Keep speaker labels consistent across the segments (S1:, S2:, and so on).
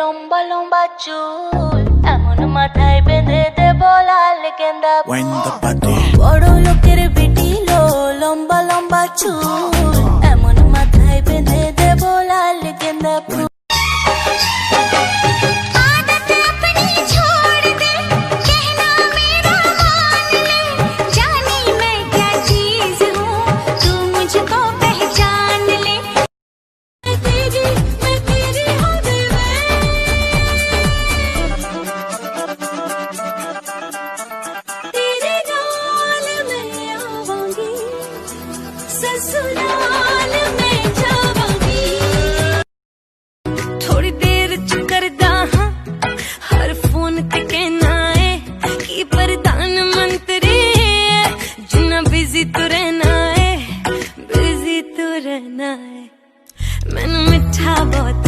S1: লম্বা লম্বা চুল এমন মাথায় বেঁধে দেব লাল গেন্দা বড় লোকের বেটি লো লম্বা লম্বা চুল এমন মাথায় বেঁধে দেব লাল গেন্দা ফুল ससुराल में जाऊंगी थोड़ी देर चक्कर दाहा हर फोन ते कहना है कि प्रधानमंत्री जिन्ना बिजी तो रहना है मैंने मिठा बहुत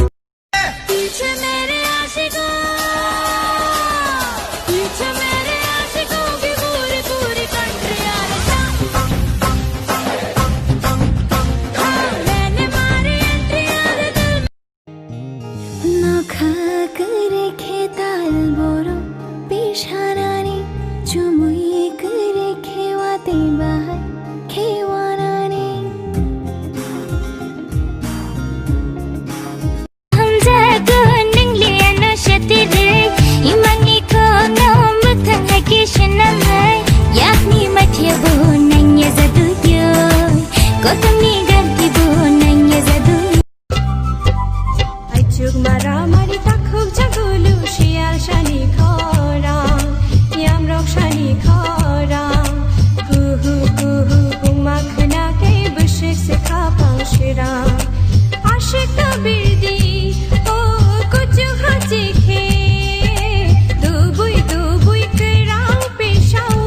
S1: पीछे मेरे आशिकों की पूरी पूरी कंट्री आ पेशारानी चुमुई करे खेवाते बाहर खेवारानी हम जागो नंगले नशतिरे इमंगी को नम थंगे शनले याकनी मथियबो नंगे जदुयो कोतमी गंती बो नंगे जदु आइचुग मारा मारी ताखुग जगुलु शियाल शानी खरा यामरक शानी खरा कुहु कुहु बुमा खना के बशिक से खापां शिरा आशिक तबिरदी ओ कुछ हजी खे दुबुई करां पेशाओ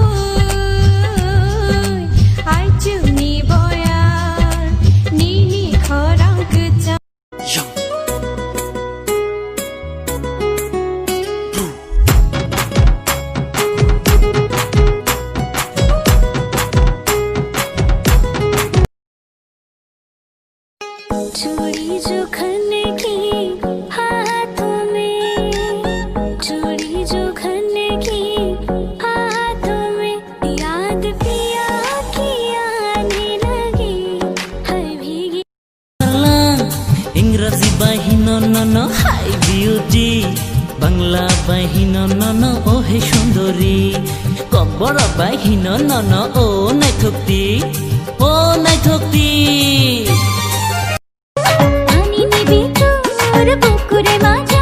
S1: आइचु नी बोया नी खरा कुचा चूड़ी जो खन्ने की हाथों में चूड़ी जो खन्ने की हाथों में याद पिया की आने लगी हर भीगी इंग्रजी बाहिनो ननो हाई ब्यूटी बांग्ला बाहिनो ननो ओ हे सुंदरी कब्बर बाहिनो ननो ओ नाइथक्ति बुकुरे माझे